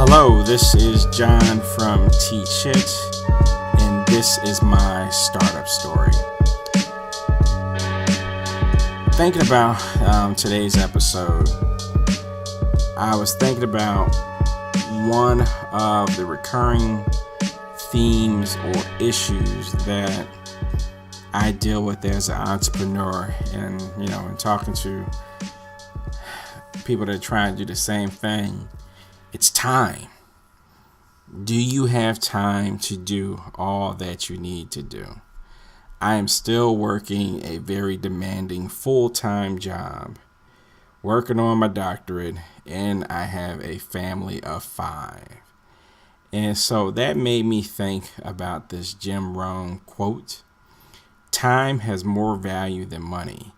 Hello, this is John from Teach It, and this is my startup story. Thinking about today's episode, I was thinking about one of the recurring themes or issues that I deal with as an entrepreneur, and in talking to people that try to do the same thing. It's time. Do you have time to do all that you need to do? I am still working a very demanding full-time job, working on my doctorate, and I have a family of 5. And so that made me think about this Jim Rohn quote: time has more value than money.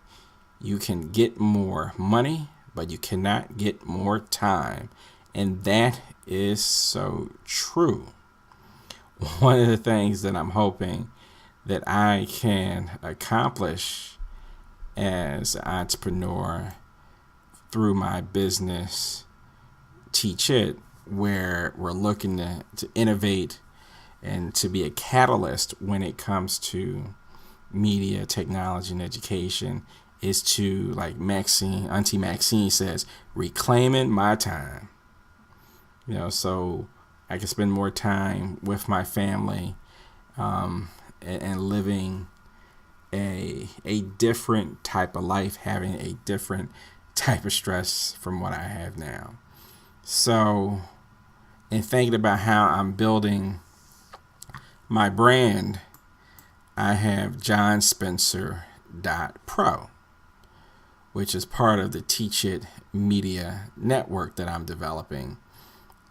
You can get more money, but you cannot get more time. And that is so true. One of the things that I'm hoping that I can accomplish as an entrepreneur through my business, Teach It, where we're looking to innovate and to be a catalyst when it comes to media, technology, and education, is to, like Auntie Maxine says, reclaiming my time. So I can spend more time with my family and living a different type of life, having a different type of stress from what I have now. So, in thinking about how I'm building my brand, I have johnspencer.pro, which is part of the Teach It media network that I'm developing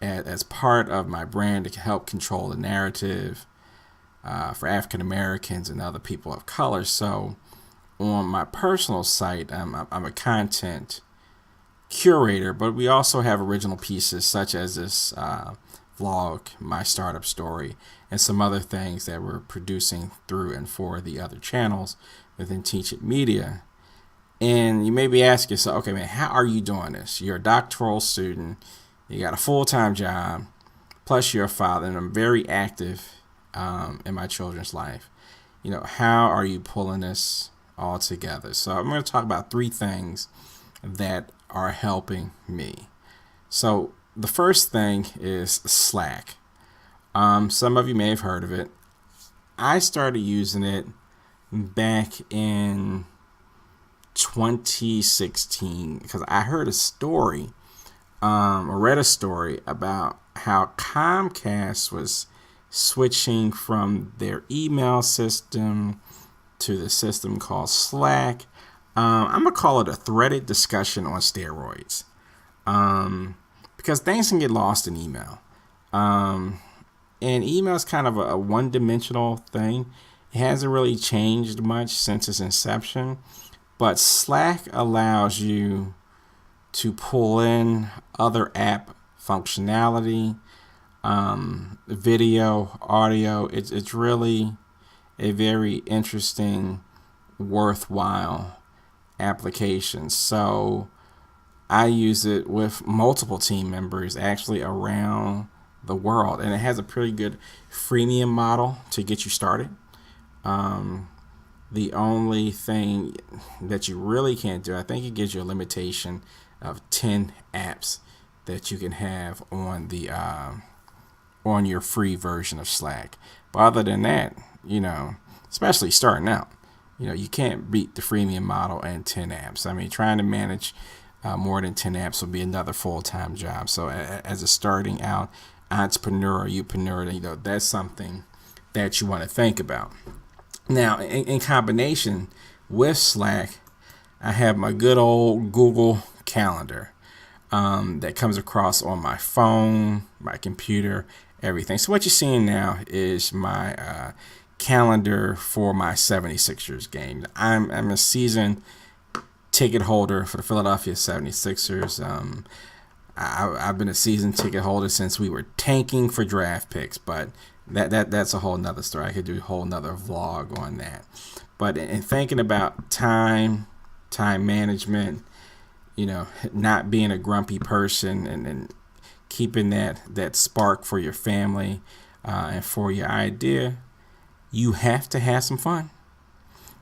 as part of my brand to help control the narrative for African Americans and other people of color. So on my personal site, I'm a content curator, but we also have original pieces such as this vlog, my startup story, and some other things that we're producing through and for the other channels within Teach It Media. And you may be asking yourself, okay, man, how are you doing this? You're a doctoral student. You got a full-time job, plus you're a father, and I'm very active in my children's life. How are you pulling this all together? So I'm going to talk about 3 things that are helping me. So the first thing is Slack. Some of you may have heard of it. I started using it back in 2016 because I heard a story. I read a story about how Comcast was switching from their email system to the system called Slack. I'm going to call it a threaded discussion on steroids, because things can get lost in email. And email is kind of a one-dimensional thing. It hasn't really changed much since its inception, but Slack allows you to pull in other app functionality, video, audio. It's really a very interesting, worthwhile application. So I use it with multiple team members actually around the world, and it has a pretty good freemium model to get you started. The only thing that you really can't do, I think it gives you a limitation of 10 apps that you can have on the on your free version of Slack. But other than that, especially starting out, you can't beat the freemium model and 10 apps. I mean, trying to manage more than 10 apps will be another full-time job. So as a starting out entrepreneur or youpreneur, that's something that you want to think about. Now, in combination with Slack, I have my good old Google Calendar that comes across on my phone, my computer, everything. So what you're seeing now is my calendar for my 76ers game. I'm a season ticket holder for the Philadelphia 76ers. I've been a season ticket holder since we were tanking for draft picks, but that's a whole nother story. I could do a whole nother vlog on that. But in thinking about time management, not being a grumpy person and keeping that spark for your family and for your idea, you have to have some fun.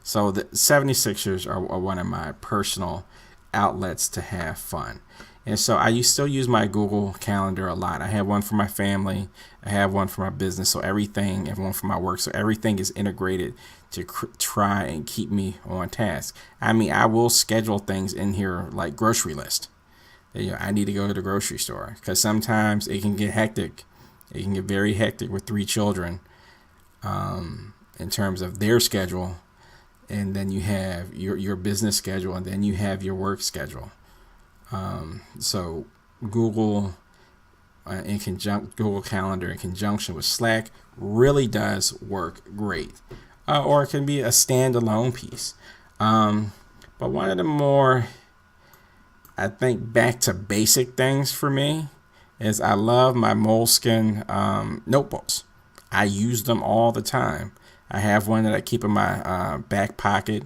So the 76ers are one of my personal outlets to have fun. And so I still use my Google Calendar a lot. I have one for my family. I have one for my business. So everything, and one for my work. So everything is integrated to try and keep me on task. I mean, I will schedule things in here like grocery list. I need to go to the grocery store because sometimes it can get hectic. It can get very hectic with 3 children in terms of their schedule. And then you have your business schedule, and then you have your work schedule. So Google Google Calendar in conjunction with Slack really does work great. Or it can be a standalone piece. But one of the more, I think, back to basic things for me is I love my Moleskine notebooks. I use them all the time. I have one that I keep in my back pocket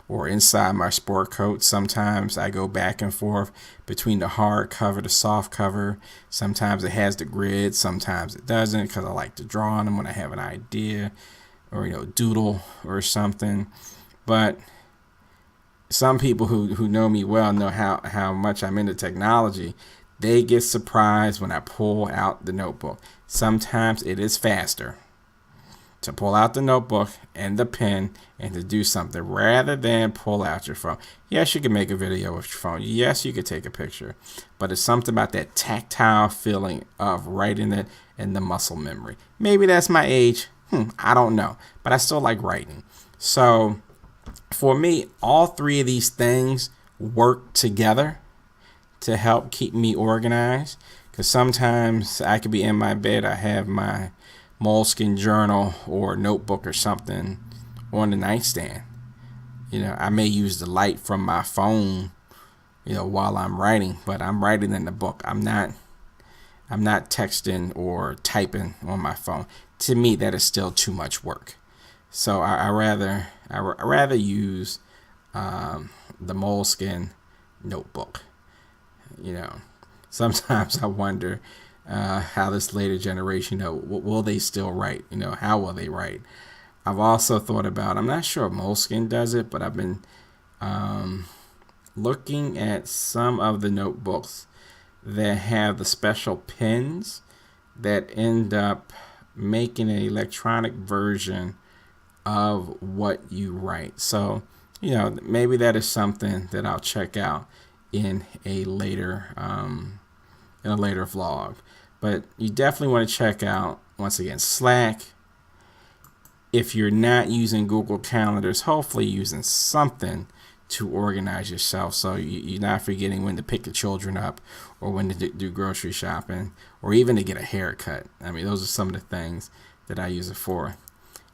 or inside my sport coat. Sometimes I go back and forth between the hard cover, the soft cover. Sometimes it has the grid, sometimes it doesn't, because I like to draw on them when I have an idea or doodle or something. But some people who know me well know how much I'm into technology. They get surprised when I pull out the notebook. Sometimes it is faster to pull out the notebook and the pen and to do something rather than pull out your phone. Yes, you can make a video with your phone. Yes, you could take a picture. But it's something about that tactile feeling of writing it and the muscle memory. Maybe that's my age. I don't know. But I still like writing. So for me, all 3 of these things work together to help keep me organized. Because sometimes I could be in my bed. I have my Moleskine journal or notebook or something on the nightstand. I may use the light from my phone, while I'm writing, but I'm writing in the book. I'm not texting or typing on my phone. To me, that is still too much work. So I rather use the Moleskine notebook. Sometimes I wonder how this later generation, will they still write? How will they write? I've also thought about, I'm not sure if Moleskine does it, but I've been looking at some of the notebooks that have the special pens that end up making an electronic version of what you write. So, maybe that is something that I'll check out in a later vlog. But you definitely want to check out, once again, Slack. If you're not using Google Calendars, hopefully using something to organize yourself so you're not forgetting when to pick the children up or when to do grocery shopping or even to get a haircut. I mean, those are some of the things that I use it for.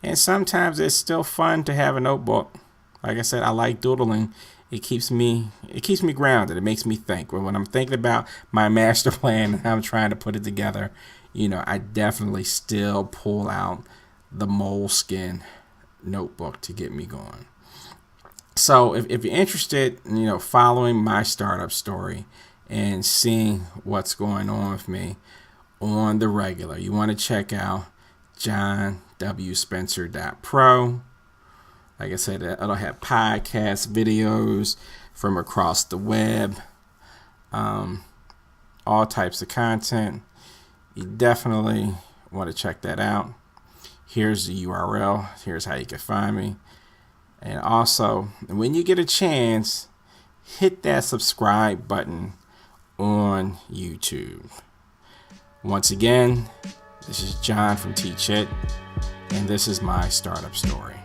And sometimes it's still fun to have a notebook. Like I said, I like doodling. It keeps me grounded. It makes me think. When I'm thinking about my master plan and I'm trying to put it together, I definitely still pull out the Moleskine notebook to get me going. So if you're interested, following my startup story and seeing what's going on with me on the regular, you want to check out johnwspencer.pro. Like I said, it'll have podcasts, videos from across the web, all types of content. You definitely want to check that out. Here's the URL. Here's how you can find me. And also, when you get a chance, hit that subscribe button on YouTube. Once again, this is John from Teach It, and this is my startup story.